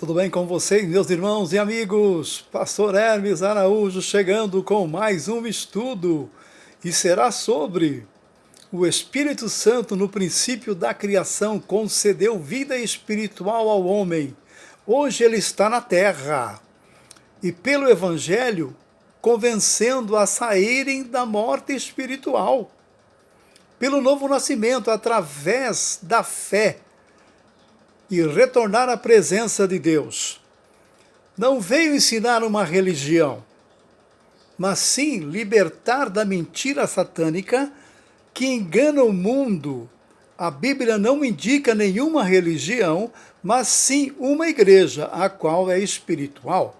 Tudo bem com vocês, meus irmãos e amigos? Pastor Hermes Araújo chegando com mais um estudo e será sobre o Espírito Santo no princípio da criação concedeu vida espiritual ao homem. Hoje ele está na terra e pelo Evangelho convencendo a saírem da morte espiritual. Pelo novo nascimento através da fé e retornar à presença de Deus. Não veio ensinar uma religião, mas sim libertar da mentira satânica que engana o mundo. A Bíblia não indica nenhuma religião, mas sim uma igreja, a qual é espiritual.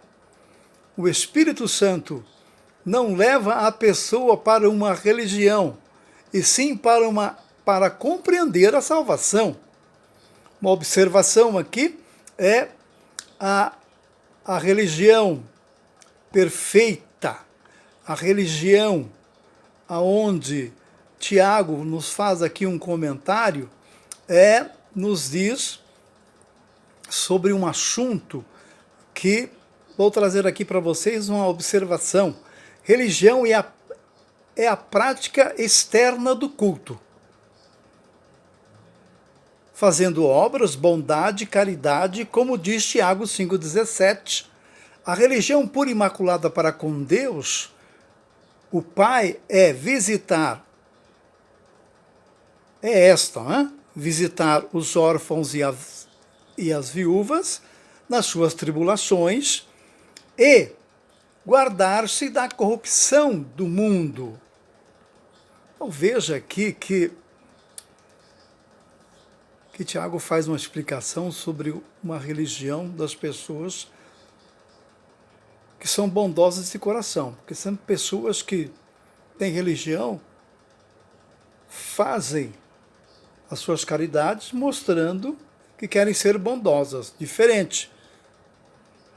O Espírito Santo não leva a pessoa para uma religião, e sim para compreender a salvação. Uma observação aqui é a religião perfeita, a religião aonde Tiago nos faz aqui um comentário, nos diz sobre um assunto que vou trazer aqui para vocês uma observação. Religião é a prática externa do culto, fazendo obras, bondade, caridade, como diz Tiago 5,17. A religião pura e imaculada para com Deus, o Pai, visitar os órfãos e as viúvas nas suas tribulações e guardar-se da corrupção do mundo. Então veja aqui que Tiago faz uma explicação sobre uma religião das pessoas que são bondosas de coração, porque são pessoas que têm religião, fazem as suas caridades mostrando que querem ser bondosas, diferente.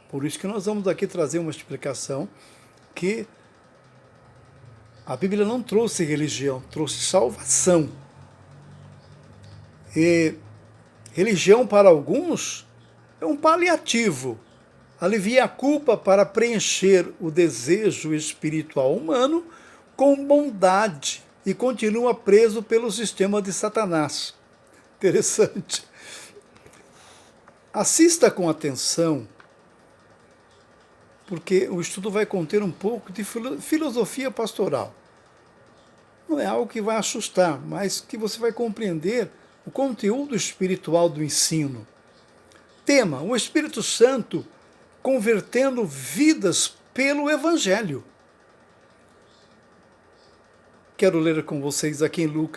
Por isso que nós vamos aqui trazer uma explicação que a Bíblia não trouxe religião, trouxe salvação. E religião para alguns é um paliativo, alivia a culpa para preencher o desejo espiritual humano com bondade e continua preso pelo sistema de Satanás. Interessante. Assista com atenção, porque o estudo vai conter um pouco de filosofia pastoral. Não é algo que vai assustar, mas que você vai compreender o conteúdo espiritual do ensino. Tema: o Espírito Santo convertendo vidas pelo Evangelho. Quero ler com vocês aqui em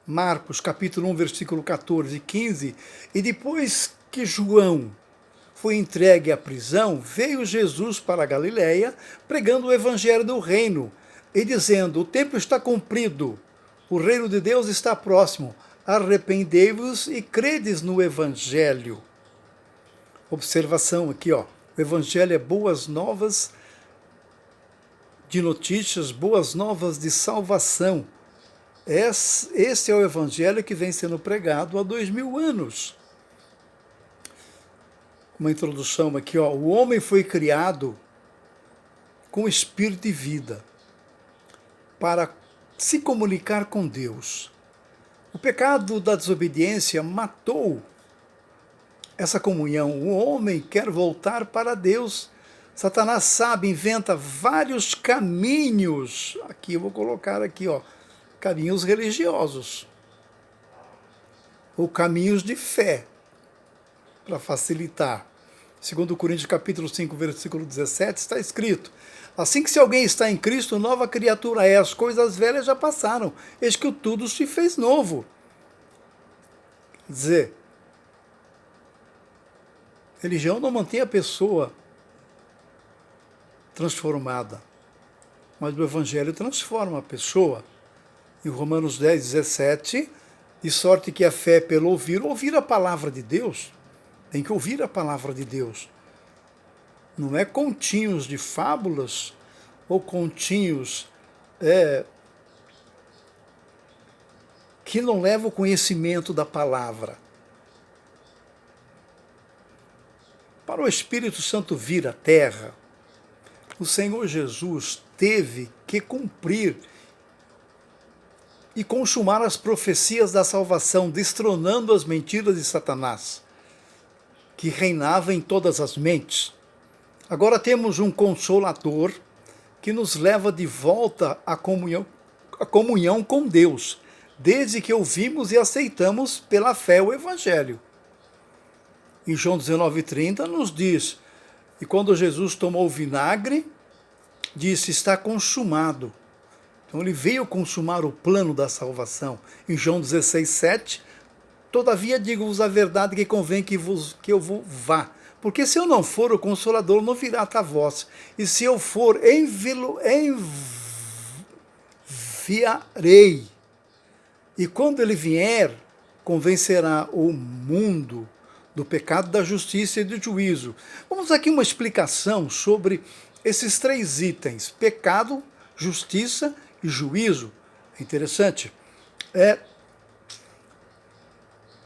Marcos, capítulo 1, versículo 14 e 15. E depois que João foi entregue à prisão, veio Jesus para a Galiléia, pregando o Evangelho do reino e dizendo: o tempo está cumprido, o reino de Deus está próximo, arrependei-vos e credes no Evangelho. Observação aqui, o Evangelho é boas novas de notícias, boas novas de salvação. Esse é o Evangelho que vem sendo pregado há 2000 anos. Uma introdução aqui, o homem foi criado com espírito de vida para se comunicar com Deus. O pecado da desobediência matou essa comunhão. O homem quer voltar para Deus. Satanás sabe, inventa vários caminhos. Aqui eu vou colocar aqui, caminhos religiosos ou caminhos de fé para facilitar. Segundo Coríntios capítulo 5, versículo 17, está escrito: assim que se alguém está em Cristo, nova criatura é, as coisas velhas já passaram, eis que tudo se fez novo. Quer dizer, religião não mantém a pessoa transformada, mas o Evangelho transforma a pessoa. Em Romanos 10, 17, de sorte que a fé é pelo ouvir a palavra de Deus. Tem que ouvir a palavra de Deus. Não é continhos de fábulas ou continhos que não levam o conhecimento da palavra. Para o Espírito Santo vir à Terra, o Senhor Jesus teve que cumprir e consumar as profecias da salvação, destronando as mentiras de Satanás, que reinava em todas as mentes. Agora temos um Consolador que nos leva de volta à comunhão com Deus, desde que ouvimos e aceitamos pela fé o Evangelho. Em João 19,30 nos diz, e quando Jesus tomou o vinagre, disse, está consumado. Então ele veio consumar o plano da salvação. Em João 16,7, todavia digo-vos a verdade que convém que eu vá. Porque se eu não for, o Consolador não virá até vós. E se eu for, enviarei. E quando ele vier, convencerá o mundo do pecado, da justiça e do juízo. Vamos aqui uma explicação sobre esses 3 itens: pecado, justiça e juízo. É interessante.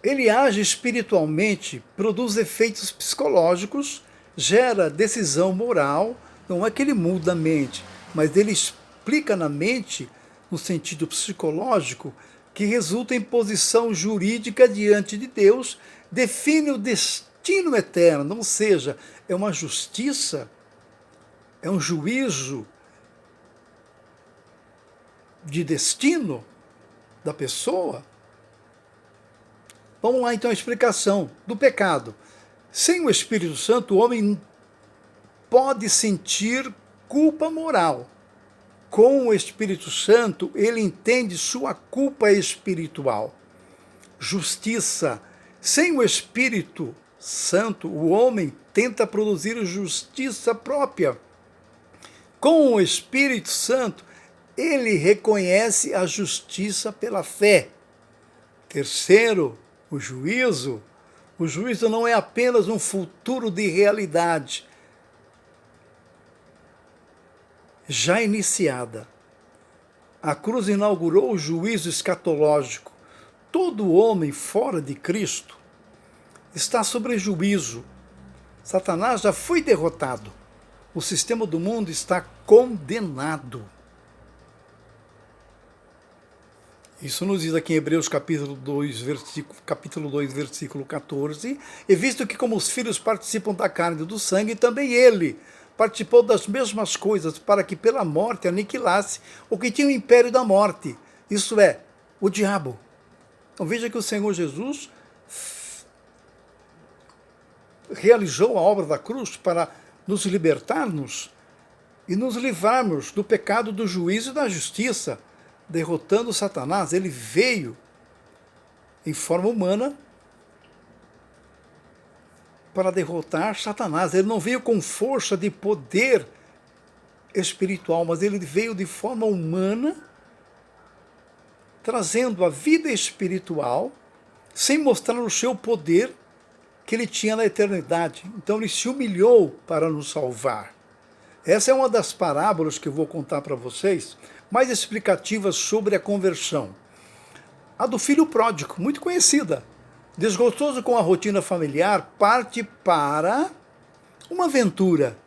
Ele age espiritualmente, produz efeitos psicológicos, gera decisão moral. Não é que ele muda a mente, mas ele explica na mente, no sentido psicológico, que resulta em posição jurídica diante de Deus, define o destino eterno, ou seja, é uma justiça, é um juízo de destino da pessoa. Vamos lá então a explicação do pecado. Sem o Espírito Santo, o homem pode sentir culpa moral. Com o Espírito Santo, ele entende sua culpa espiritual. Justiça. Sem o Espírito Santo, o homem tenta produzir justiça própria. Com o Espírito Santo, ele reconhece a justiça pela fé. Terceiro, o juízo. O juízo não é apenas um futuro de realidade já iniciada. A cruz inaugurou o juízo escatológico. Todo homem fora de Cristo está sob juízo. Satanás já foi derrotado. O sistema do mundo está condenado. Isso nos diz aqui em Hebreus capítulo 2, versículo 14. E visto que como os filhos participam da carne e do sangue, também ele participou das mesmas coisas, para que pela morte aniquilasse o que tinha o império da morte, isso é, o diabo. Então veja que o Senhor Jesus realizou a obra da cruz para nos libertarmos e nos livrarmos do pecado, do juízo e da justiça, derrotando Satanás. Ele veio em forma humana para derrotar Satanás. Ele não veio com força de poder espiritual, mas ele veio de forma humana, trazendo a vida espiritual, sem mostrar o seu poder que ele tinha na eternidade. Então ele se humilhou para nos salvar. Essa é uma das parábolas que eu vou contar para vocês, mais explicativas sobre a conversão. A do filho pródigo, muito conhecida. Desgostoso com a rotina familiar, parte para uma aventura.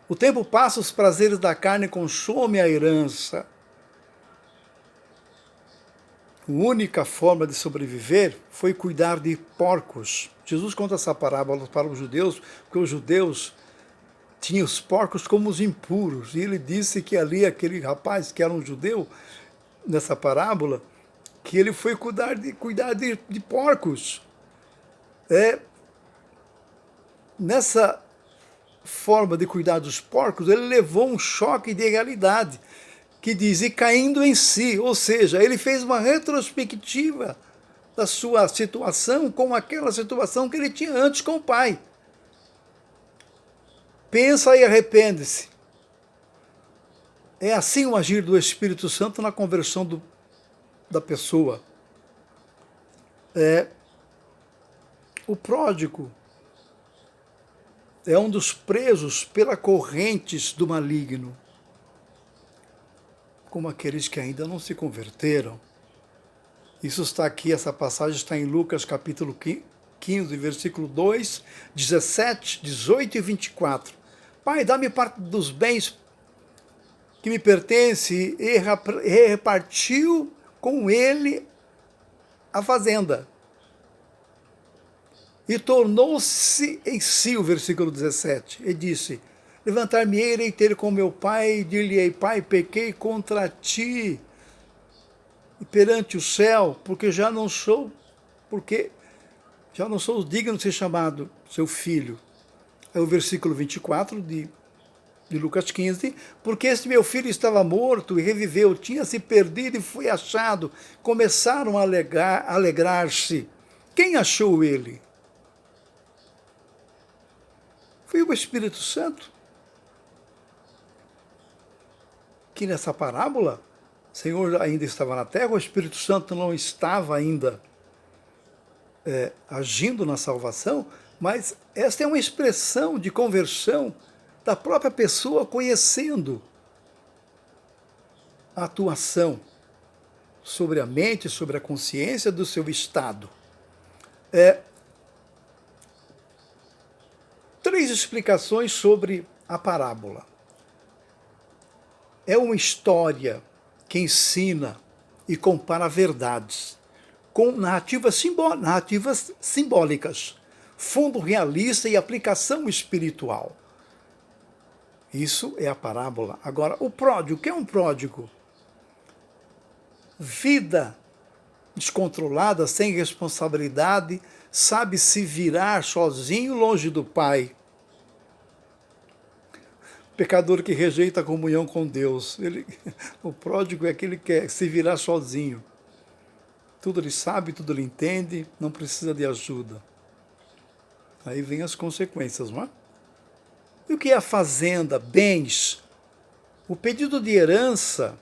O tempo passa, os prazeres da carne consomem a herança. A única forma de sobreviver foi cuidar de porcos. Jesus conta essa parábola para os judeus, porque os judeus tinham os porcos como os impuros. E ele disse que ali, aquele rapaz que era um judeu, nessa parábola, que ele foi cuidar de porcos. Nessa forma de cuidar dos porcos, ele levou um choque de realidade, que diz, e caindo em si, ou seja, ele fez uma retrospectiva da sua situação com aquela situação que ele tinha antes com o pai. Pensa e arrepende-se. É assim o agir do Espírito Santo na conversão da pessoa. O pródigo é um dos presos pelas correntes do maligno, como aqueles que ainda não se converteram. Isso está aqui, essa passagem está em Lucas capítulo 15, versículo 2, 17, 18 e 24. Pai, dá-me parte dos bens que me pertence, e repartiu com ele a fazenda. E tornou-se em si, o versículo 17, e disse: levantar-me-ei, irei ter com meu pai, e dir-lhe-ei: pai, pequei contra ti e perante o céu, porque já não sou digno de ser chamado seu filho. É o versículo 24 de Lucas 15, porque este meu filho estava morto e reviveu, tinha se perdido e foi achado. Começaram a alegrar-se. Quem achou ele? Foi o Espírito Santo, que nessa parábola, o Senhor ainda estava na terra, o Espírito Santo não estava ainda agindo na salvação, mas esta é uma expressão de conversão da própria pessoa conhecendo a atuação sobre a mente, sobre a consciência do seu estado. Três explicações sobre a parábola. É uma história que ensina e compara verdades, com narrativas simbólicas, fundo realista e aplicação espiritual. Isso é a parábola. Agora, o pródigo, o que é um pródigo? Vida descontrolada, sem responsabilidade, sabe se virar sozinho longe do Pai. Pecador que rejeita a comunhão com Deus. O pródigo é aquele que quer se virar sozinho. Tudo ele sabe, tudo ele entende, não precisa de ajuda. Aí vem as consequências, não é? E o que é a fazenda? Bens. O pedido de herança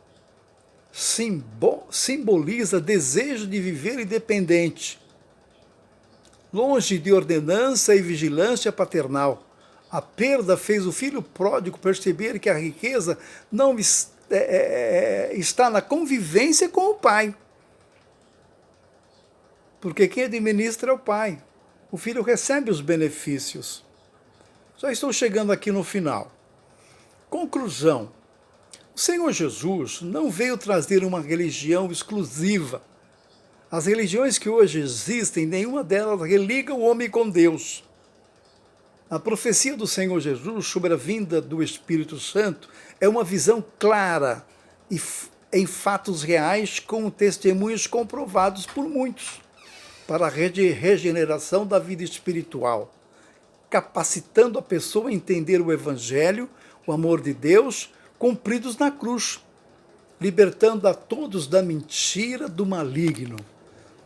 simboliza desejo de viver independente, longe de ordenança e vigilância paternal. A perda fez o filho pródigo perceber que a riqueza não está na convivência com o pai. Porque quem administra é o pai. O filho recebe os benefícios. Já estou chegando aqui no final. Conclusão. O Senhor Jesus não veio trazer uma religião exclusiva. As religiões que hoje existem, nenhuma delas religa o homem com Deus. A profecia do Senhor Jesus sobre a vinda do Espírito Santo é uma visão clara e em fatos reais, com testemunhos comprovados por muitos, para a regeneração da vida espiritual, capacitando a pessoa a entender o Evangelho, o amor de Deus, cumpridos na cruz, libertando a todos da mentira do maligno.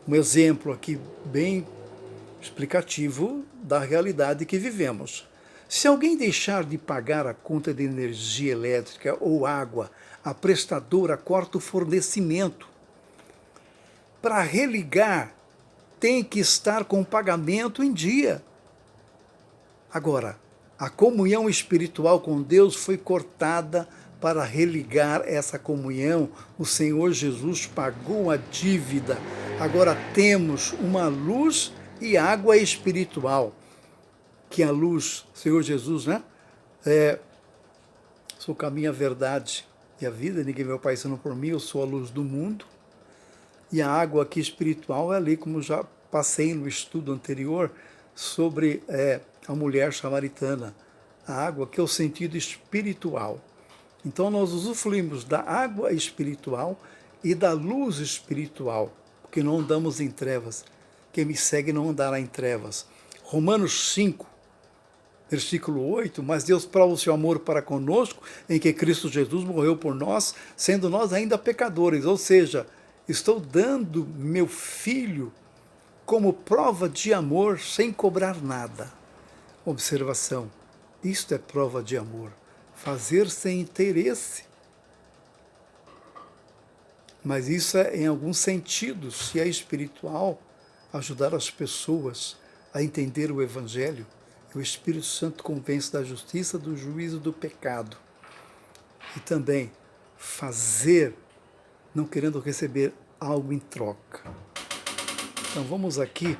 Um exemplo aqui bem explicativo da realidade que vivemos. Se alguém deixar de pagar a conta de energia elétrica ou água, a prestadora corta o fornecimento. Para religar, tem que estar com o pagamento em dia. Agora, a comunhão espiritual com Deus foi cortada. Para religar essa comunhão, o Senhor Jesus pagou a dívida. Agora temos uma luz e água espiritual, que a luz, Senhor Jesus, né? Sou o caminho, a verdade e a vida, ninguém vê o Pai senão por mim, eu sou a luz do mundo. E a água aqui espiritual é ali, como já passei no estudo anterior, sobre a mulher samaritana. A água que é o sentido espiritual. Então nós usufruímos da água espiritual e da luz espiritual, porque não andamos em trevas. Quem me segue não andará em trevas. Romanos 5, versículo 8, mas Deus prova o seu amor para conosco, em que Cristo Jesus morreu por nós, sendo nós ainda pecadores. Ou seja, estou dando meu filho como prova de amor sem cobrar nada. Observação, isto é prova de amor. Fazer sem interesse. Mas isso é, em algum sentido, se é espiritual, ajudar as pessoas a entender o Evangelho. O Espírito Santo convence da justiça, do juízo e do pecado. E também fazer, não querendo receber algo em troca. Então vamos aqui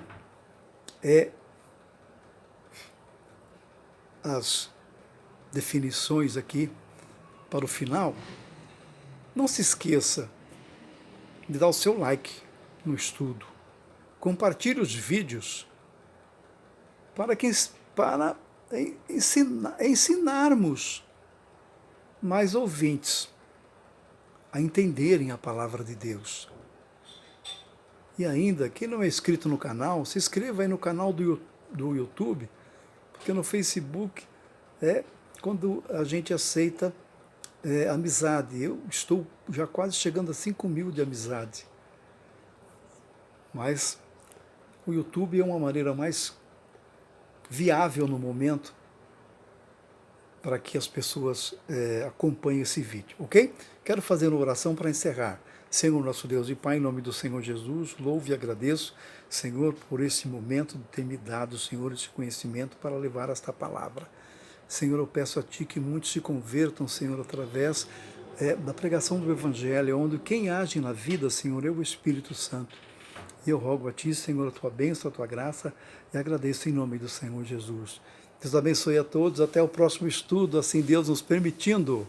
é as definições aqui para o final. Não se esqueça de dar o seu like no estudo. Compartilhe os vídeos para ensinarmos mais ouvintes a entenderem a palavra de Deus. E ainda, quem não é inscrito no canal, se inscreva aí no canal do YouTube, porque no Facebook quando a gente aceita amizade. Eu estou já quase chegando a 5.000 de amizade. Mas o YouTube é uma maneira mais viável no momento para que as pessoas acompanhem esse vídeo, ok? Quero fazer uma oração para encerrar. Senhor nosso Deus e Pai, em nome do Senhor Jesus, louvo e agradeço, Senhor, por esse momento de ter me dado, Senhor, esse conhecimento para levar esta palavra. Senhor, eu peço a Ti que muitos se convertam, Senhor, através da pregação do Evangelho, onde quem age na vida, Senhor, é o Espírito Santo. E eu rogo a Ti, Senhor, a Tua bênção, a Tua graça, e agradeço em nome do Senhor Jesus. Deus abençoe a todos, até o próximo estudo, assim Deus nos permitindo.